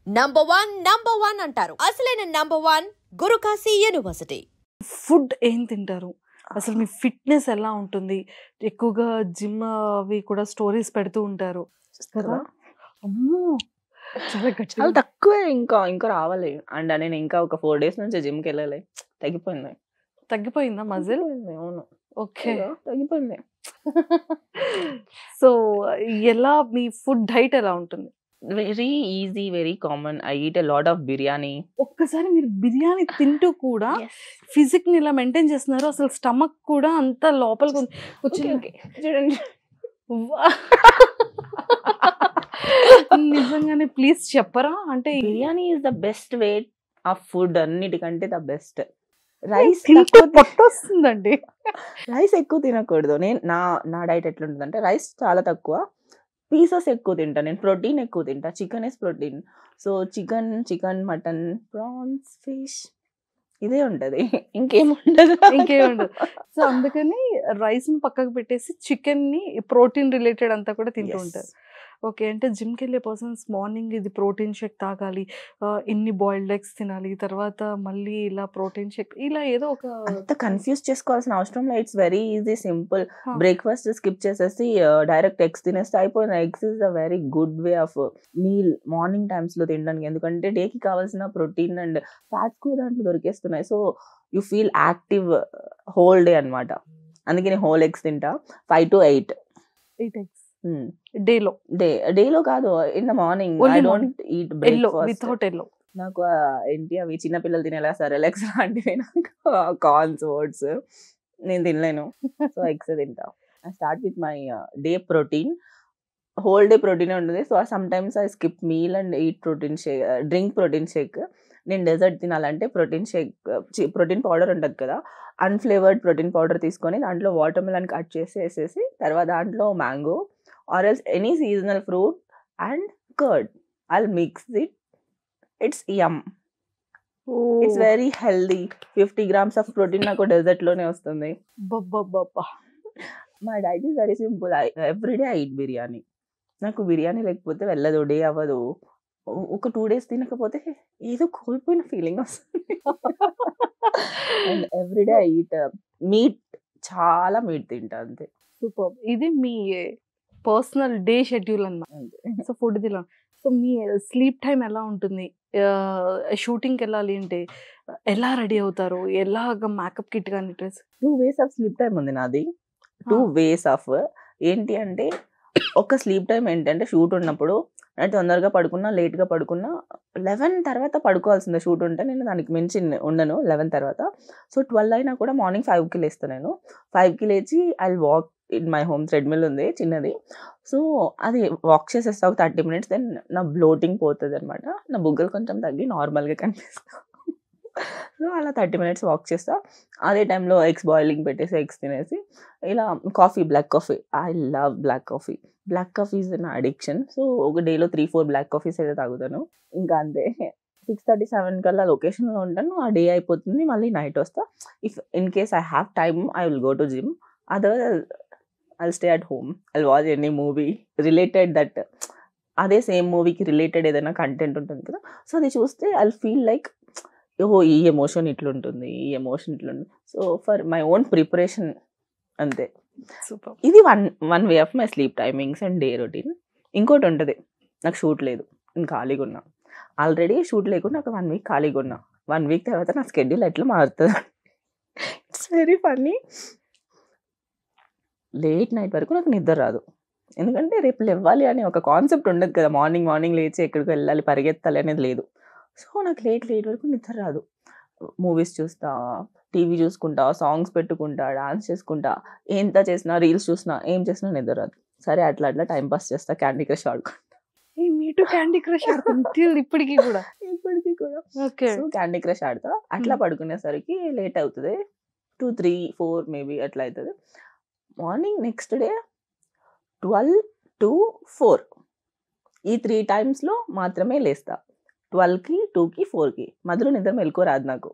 Number one అంటారు. అసలైన number one Gurukashi university. Food ఏం తింటారు? అసలు మీ ఫిట్‌నెస్ ఎలా ఉంటుంది? ఎక్కువగా జిమ్ అవి కూడా స్టోరీస్ పెడుతూ ఉంటారు కదా! అమ్మో! చాలా చాలా గట్టిగా తక్కువే ఇంకా రావాలి. అండ్ నేను ఇంకా ఒక 4 డేస్ నుంచి జిమ్‌కెళ్ళాలి. తగ్గిపోయింది. తగ్గిపోయిందా మజిల్? తగ్గిపోయింది. అవును. ఓకే. ఏదో తగ్గిపోయింది. సో, ఎలా మీ ఫుడ్ డైట్ ఎలా ఉంటుంది? Very easy, very common. I eat a lot of biryani. ఒక్కసారి మీరు బిర్యానీ తింటూ కూడా ఫిజిక్‌ని ఇలా మెయింటైన్ చేస్తున్నారు. అసలు స్టమక్ కూడా అంత లోపలికి ఓకే. కూర్చుని ఓకే. చూడండి. నిజంగానే ప్లీజ్ చెప్పరా? అంటే biryani is the best way of food. అన్నిటికంటే ద బెస్ట్. రైస్ తింటే పొట్టొస్తుందండి. రైస్ ఎక్కువ తినకూడదు. నా డైట్ ఎట్లుంటదంటే రైస్ చాలా తక్కువ, పీసెస్ ఎక్కువ తింటా. నేను ప్రోటీన్ ఎక్కువ తింటా. Chicken is protein. So chicken, mutton, prawns, fish ఇదే ఉంటది. ఇంకేముండదు. సో, అందుకని రైస్‌ని పక్కకు పెట్టేసి చికెన్‌ని ప్రోటీన్ రిలేటెడ్ అంతా కూడా తింటూ ఉంటారు. ఓకే. అంటే జిమ్‌కెళ్ళే పర్సన్స్ మార్నింగ్ ఇది ప్రోటీన్ షేక్ తాగాలి. ఇన్ని బాయిల్డ్ ఎగ్స్ తినాలి. తర్వాత మళ్ళీ ఇలా ప్రోటీన్ షేక్ ఇలా ఏదో ఒక అంత కన్‌ఫ్యూజ్ చేసుకోవాల్సిన అవసరం లేదు. It's very easy, simple. ఆ! బ్రేక్‌ఫాస్ట్ స్కిప్ చేసేసి డైరెక్ట్ ఎగ్స్ తినేస్తే అయిపోయింది. Eggs is a very good way of meal morning టైమ్స్‌లో తినడానికి. ఎందుకంటే డేకి కావాల్సిన ప్రోటీన్ అండ్ ఫ్యాట్స్ కూడా దాంట్లో దొరికేస్తున్నాయి. So you feel active whole day అన్నమాట. అందుకే నేను హోల్ ఎగ్స్ తింటా. 5 to 8. 8 ఎగ్స్ డేలో. డేలో కాదు, in the morning. I only don't eat yellow breakfast. Without yellow. నాకు ఏంటి అవి చిన్న పిల్లలు తినేలా సెరెలాక్స్ లాంటివి, నాకు కార్న్స్, ఓట్స్ నేను తినలేను. సో ఎగ్స్ తింటా. I start with my day protein. Whole day ప్రోటీనే ఉంటుంది. So sometimes I skip meal and eat protein shake, drink protein shake. నేను డెజర్ట్ తినాలంటే ప్రోటీన్ షేక్, ప్రోటీన్ పౌడర్ ఉంటది కదా! అన్‌ఫ్లేవర్డ్ ప్రోటీన్ పౌడర్ తీసుకొని దాంట్లో వాటర్ మెలన్ కట్ చేసి ఏసేసి తర్వాత దాంట్లో mango or else any seasonal fruit and curd. I'll mix it. It's yum. It's oh! Very healthy. 50 grams of protein నాకు డెజర్ట్‌లోనే వస్తుంది. అబ్బబ్బబ్బబ్బా! My diet is very simple. Every day I eat biryani. నాకు బిర్యానీ లేకపోతే వెళ్ళదు. డే అవ్వదు. ఒక 2 డేస్ తినకపోతే ఏదో కోల్పోయిన ఫీలింగ్ వస్తుంది. And every day I eat meat. చాలా మీట్ తింటా అంతే. సూపర్బ్. ఇది మీ పర్సనల్ డే షెడ్యూల్ అన్నమాట. అంతే. సో, ఫుడ్ తినడం. సో, మీ స్లీప్ టైమ్ ఎలా ఉంటుంది? షూటింగ్‌కెళ్ళాలి అంటే ఎలా రెడీ అవుతారు? ఎలాగ మేకప్ కిట్ గాని dress? 2 ways of sleep time ఉంది నాది. 2 వేస్ ఆఫ్. ఏంటి అంటే ఒక స్లీప్ టైమ్ ఏంటంటే షూట్ ఉన్నప్పుడు నేను తొందరగా పడుకున్నా, లేట్‌గా పడుకున్నా 11 తర్వాత పడుకోవాల్సిందే. షూట్ ఉంటే నేను దానికి మించి ఉండను 11 తర్వాత. సో 12 అయినా కూడా మార్నింగ్ 5కి లేస్తా నేను. 5కి లేచి I'll walk in my home. Treadmill ఉంది చిన్నది. సో అది వాక్ చేసేస్తా ఒక 30 మినిట్స్. దెన్ నా బ్లోటింగ్ పోతదనమాట. నా బుగ్గలు కొంచెం తగ్గి నార్మల్‌గా కనిపిస్తా. సో అలా 30 మినిట్స్ వాక్ చేస్తా. అదే టైంలో ఎగ్స్ బాయిలింగ్ పెట్టేసి ఎగ్స్ తినేసి ఇలా coffee, black coffee. I love black coffee. Black coffee is నా అడిక్షన్. సో ఒక డేలో 3, 4 బ్లాక్ కాఫీస్ అయితే తాగుతాను. ఇంకా అంతే. 6:30, 7 కల్లా లొకేషన్‌లో ఉంటాను. ఆ డే అయిపోతుంది. మళ్ళీ నైట్ వస్తా. If in case I have time I will go to gym. Otherwise I'll stay at home. I'll watch any movie related that. అదే సేమ్ మూవీకి రిలేటెడ్ ఏదైనా కంటెంట్ ఉంటుంది కదా! సో అది చూస్తే ఐల్ ఫీల్ లైక్ ఓహో! ఈ ఎమోషన్ ఇట్లుంటుంది. ఈ ఎమోషన్ ఇట్లుంటుంది. So for my own preparation అంతే. సూపర్. ఇది one way of my sleep timings and day routine. ఇంకోటి ఉంటది. నాకు షూట్ లేదు. నేను ఖాళీగా ఉన్నా. ఆల్రెడీ షూట్ లేకుండా ఒక 1 వీక్ ఖాళీగా ఉన్నా. 1 వీక్ తర్వాత నా షెడ్యూల్ ఎట్లా మారుతది. It's very funny. Late night వరకు నాకు నిద్ర రాదు. ఎందుకంటే రేపు లెవ్వాలి అనే ఒక కాన్సెప్ట్ ఉండదు కదా! మార్నింగ్ లేచి ఎక్కడికో వెళ్ళాలి, పరిగెత్తాలి అనేది లేదు. సో నాకు లేట్ వరకు నిద్ర రాదు. మూవీస్ చూస్తా, టీవీ చూసుకుంటా, సాంగ్స్ పెట్టుకుంటా, డాన్స్ చేసుకుంటా, ఎంత చేసినా, రీల్స్ చూసినా, ఏం చేసినా నిద్ర రాదు. సరే అట్లా టైమ్ పాస్ చేస్తా. క్యాండీ క్రష్ ఆడుకుంటా. మీ టూ క్యాండీ క్రష్ ఆడుతుంది టిల్ ఇప్పటికి కూడా. ఇప్పటికి కూడా. ఓకే. సో క్యాండీ క్రష్ ఆడతా. అట్లా పడుకునేసరికి లేట్ అవుతది. 2, 3, 4 మేబీ అట్లా అయితది. మార్నింగ్ నెక్స్ట్ డే 12 to 4 ఈ 3 టైమ్స్‌లో మాత్రమే లేస్తా. 12కి, 2కి, 4కి మధ్యలో నిద్ర మెలుకువ రాదు నాకు.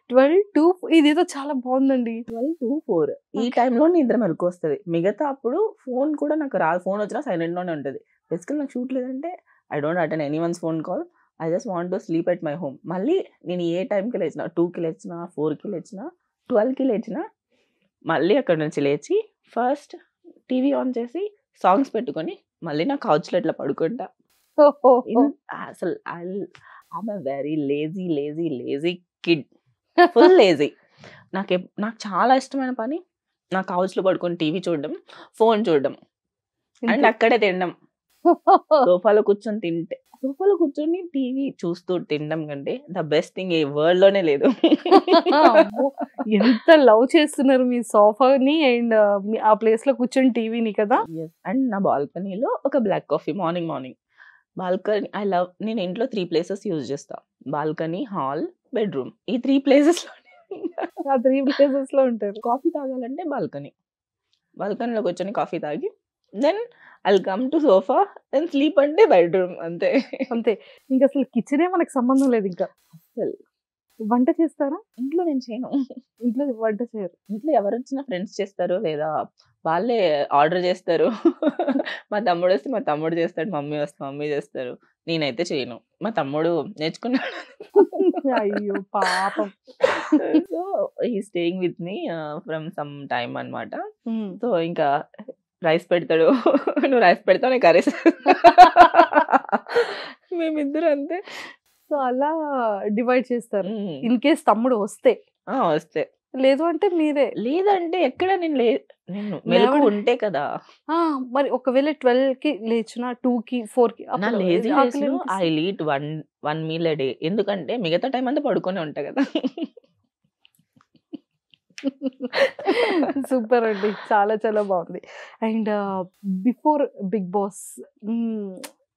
12 to ఇదేదో చాలా బాగుందండి. 12 to 4 ఈ టైంలో నిద్ర మెలుకువ వస్తది. మిగతా అప్పుడు ఫోన్ కూడా నాకు రాదు. ఫోన్ వచ్చినా సైలెంట్‌లోనే ఉంటది. బేసికల్లీ నాకు షూట్ లేదంటే I don't attend any once phone call. I just want to sleep at my home. మళ్ళీ నేను ఏ టైంకి లేచినా, 2కి లేచినా, 4కి లేచినా, 12కి లేచినా, మళ్ళీ అక్కడ నుంచి లేచి ఫస్ట్ టీవీ ఆన్ చేసి సాంగ్స్ పెట్టుకొని మళ్ళీ నా కౌచ్లో ఇట్లా పడుకుంటా. అసలు I'm a very lazy kid, full lazy. నాకు చాలా ఇష్టమైన పని నా కౌచ్లో పడుకొని టీవీ చూడడం, ఫోన్ చూడడం అండ్ అక్కడే తినడం. సోఫాలో కూర్చొని టీవీ చూస్తూ తినడం కంటే the best thing A world లోనే లేదు. ఎంత లవ్ చేస్తున్నారు మీ సోఫాని అండ్ ఆ ప్లేస్ లో కూర్చొని టీవీని కదా. అండ్ నా బాల్కనీలో ఒక బ్లాక్ కాఫీ మార్నింగ్. బాల్కనీ నేను ఇంట్లో 3 ప్లేసెస్ యూజ్ చేస్తా. Balcony, hall, bedroom. ఈ 3 ప్లేసెస్ లో ఉంటారు. కాఫీ తాగాలంటే బాల్కనీలో కూర్చొని కాఫీ తాగి then I'll come to sofa, then sleep అంటే బెడ్రూమ్. అంతే. ఇంకా అసలు కిచెనే మనకు సంబంధం లేదు. ఇంకా అసలు వంట చేస్తారా? ఇంట్లో నేను చేయను. ఇంట్లో వంట చేయరు. ఇంట్లో ఎవరు వచ్చినా ఫ్రెండ్స్ చేస్తారు, లేదా వాళ్ళే ఆర్డర్ చేస్తారు. మా తమ్ముడు వస్తే మా తమ్ముడు చేస్తాడు, మమ్మీ వస్తే మమ్మీ చేస్తారు. నేనైతే చేయను. మా తమ్ముడు నేర్చుకున్నాడు. అయ్యో పాపం. సో ఈ staying with me from some time అన్నమాట. సో ఇంకా రైస్ పెడతాడు, నువ్వు రైస్ పెడతావు, నేను కర్రీస్. మేమిద్దరు అంతే. సో అలా డివైడ్ చేస్తారు. ఇన్ కేస్ తమ్ముడు వస్తే లేదు అంటే మీరే. లేదంటే ఎక్కడ నేను మెలకు ఉంటే కదా. మరి ఒకవేళ 12కి లేచినా 2కి 4కి నా lazy I eat one meal a day. ఎందుకంటే మిగతా టైం అంతా పడుకొని ఉంటా కదా. సూపర్ అండి, చాలా చాలా బాగుంది. అండ్ బిఫోర్ బిగ్ బాస్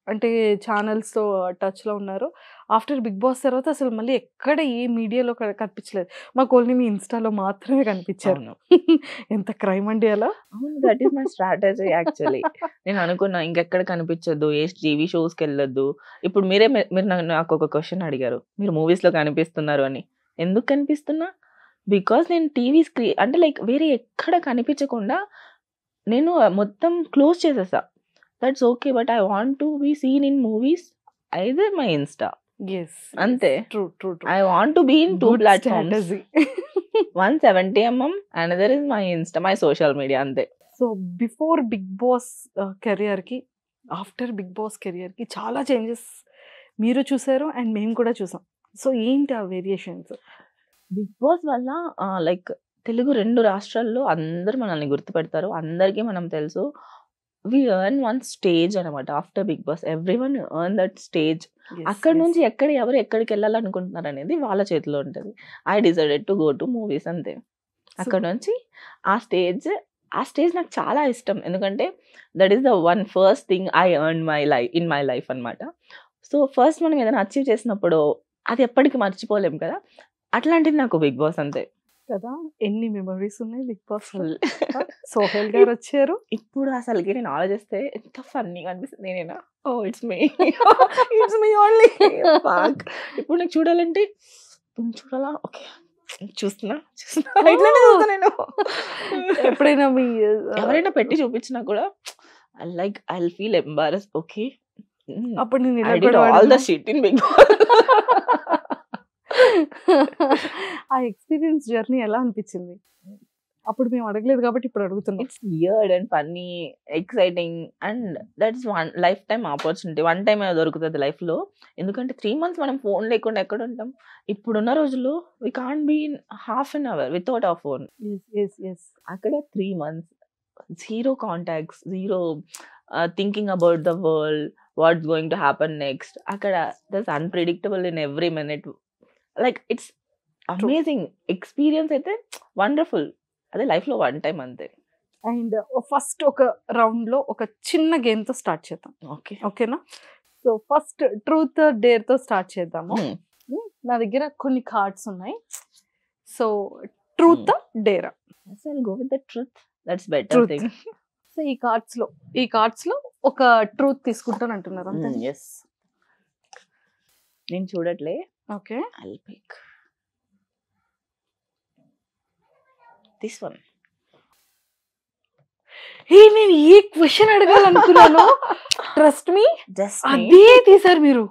అంటే ఛానల్స్తో టచ్లో ఉన్నారు. ఆఫ్టర్ బిగ్ బాస్ తర్వాత అసలు మళ్ళీ ఎక్కడ ఏ మీడియాలో కనిపించలేదు. మాకు ఓన్లీ మీ ఇన్స్టాలో మాత్రమే కనిపించారు. ఎంత క్రైమ్ అండి అలా. That is my strategy actually. నేను అనుకున్నా ఇంకెక్కడ కనిపించద్దు, ఏ టీవీ షోస్కి వెళ్ళొద్దు. ఇప్పుడు మీరు నాకు ఒక క్వశ్చన్ అడిగారు, మీరు మూవీస్లో కనిపిస్తున్నారు అని. ఎందుకు కనిపిస్తున్నా? బికాస్ నేను టీవీ స్క్రీన్ అంటే లైక్ వేరే ఎక్కడ కనిపించకుండా నేను మొత్తం క్లోజ్ చేసేసా. That's okay, but I want to be seen in movies either my Insta. అంతే. I want to be in 2 platforms. 170mm, another is my Insta, my social media. అంతే. So before Bigg Boss కెరియర్కి, after big Boss కెరియర్కి చాలా changes మీరు చూసారు and మేము కూడా చూసాం. సో ఏంటి ఆ వేరియేషన్స్? బిగ్ బాస్ వల్ల లైక్ తెలుగు 2 రాష్ట్రాల్లో అందరూ మనల్ని గుర్తుపెడతారు, అందరికీ మనం తెలుసు. వి ఎర్న్ వన్ స్టేజ్ అనమాట. After big boss everyone earn that stage. అక్కడ నుంచి ఎవరు ఎక్కడికి వెళ్ళాలనుకుంటున్నారు అనేది వాళ్ళ చేతిలో ఉంటుంది. I decided to go to movies. అంతే. అక్కడ నుంచి ఆ స్టేజ్ నాకు చాలా ఇష్టం. ఎందుకంటే that is the one first thing I earn in my life అనమాట. సో ఫస్ట్ మనం ఏదైనా అచీవ్ చేసినప్పుడు అది ఎప్పటికీ మర్చిపోలేం కదా. అట్లాంటిది నాకు బిగ్ బాస్. అంతే కదా. ఎన్ని మెమరీస్ ఉన్నాయి బిగ్ బాస్. సోహెల్ గారు వచ్చారు. ఇప్పుడు అసలుకి నేను ఆలోచిస్తే ఎంత ఫన్నీగా అనిపిస్తుంది. నేనేనా? Oh it's me only. ఇప్పుడు నాకు చూడాలంటే చూడాలా, ఓకే చూస్తున్నా ఇట్లానే చూస్తా నేను. ఎప్పుడైనా మీ ఎవరైనా పెట్టి చూపించినా కూడా like I feel embarrass. Okay, అప్పుడు నేను I did all the shit in Big Boss. ఆ ఎక్స్పీరియన్స్ జర్నీ ఎలా అనిపించింది? అప్పుడు మేము అడగలేదు కాబట్టి ఇప్పుడు అడుగుతున్నాం. It's weird and funny, exciting and that's one life time opportunity. One time దొరుకుతుంది లైఫ్లో. ఎందుకంటే 3 months మనం ఫోన్ లేకుండా ఎక్కడ ఉంటాం? ఇప్పుడున్న రోజుల్లో we can't be in half an hour without our phone. అక్కడ 3 months zero contacts, zero thinking about the world, what's going to happen next. అక్కడ that's unpredictable in every minute. Like it's amazing experience. అయితే wonderful. అదే లైఫ్లో one time అంతే. And first ఒక రౌండ్లో ఒక చిన్న గేమ్తో స్టార్ట్ చేద్దాం. ఓకేనా? సో ఫస్ట్ ట్రూత్ డేర్తో స్టార్ట్ చేద్దాము. నా దగ్గర కొన్ని కార్డ్స్ ఉన్నాయి. So truth Dera? Go with the truth. That's better thing. So ఈ కార్డ్స్లో ఒక ట్రూత్ తీసుకుంటాను అంటున్నారు అంతే. ఎస్, నేను చూడట్లే. Okay, I'll pick this one. నేను ఏ క్వశ్చన్ అడగాలనుకున్నాను ట్రస్ట్ మీ అదే తీసారు మీరు.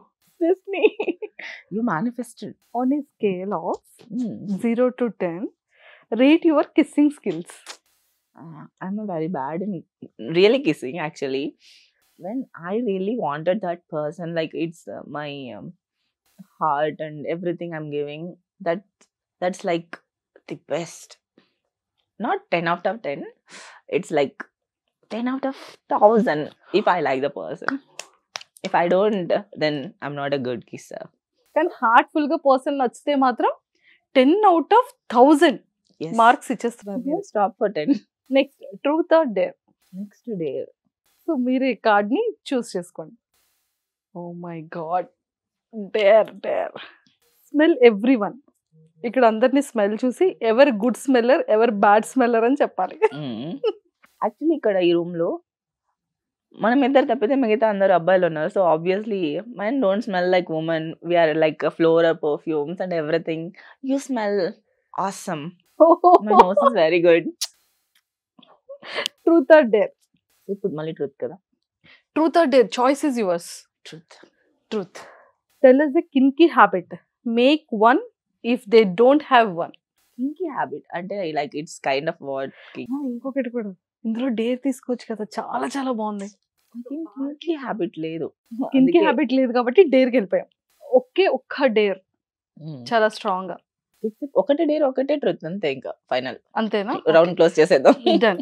You manifested. On a scale of 0 to 10, rate your kissing skills. I'm a very bad in really kissing actually. When I really wanted that person, like it's my heart and everything I'm giving, that's like the best. Not 10 out of 10. It's like 10 out of 1000 if I like the person. If I don't, then I'm not a good kisser. కానీ heartful గా person నచ్చితే మాత్రం 10 out of 1000 Yes. Marks ఇచ్చేస్తున్నారు. Don't stop for 10. Next truth or dare. Next day. So మీరు ఈ card ని choose చేసుకోండి. Oh my god, dare dare. Smell every one. ఇక్కడ అందరినీ స్మెల్ చూసి ఎవరు గుడ్ స్మెల్లర్ ఎవరు బ్యాడ్ స్మెల్లర్ అని చెప్పాలి. యాక్చువల్లీ ఇక్కడ ఈ రూమ్ లో మనం ఇద్దరు తప్పితే మిగతా అందరు అబ్బాయిలు ఉన్నారు. So obviously men don't smell like women. We're like floral perfumes and everything. You smell awesome. My nose is very good. Truth or dare. ఇప్పుడు మళ్ళీ ట్రూత్ కదా. Truth or dare, choice is yours. Truth. Truth. Tell us a kinky habit. Make one if they don't have one. Kinky habit అంటే like it's kind of what. ఇంకొకటి కూడా ఇందులో dare తీసుకోవచ్చు కదా, చాలా చాలా బాగుంది. కింకీ హ్యాబిట్ లేదు. కింకి హ్యాబిట్ లేదు కాబట్టి డేర్కి వెళ్ళిపోయాం. ఒక్క డేర్ చాలా స్ట్రాంగ్ గా. ఒకటే డేర్ ఒకటే ట్రూత్ అంతే. ఇంకా ఫైనల్ అంతేనా? రౌండ్ క్లోజ్ చేసేద్దాం. డన్.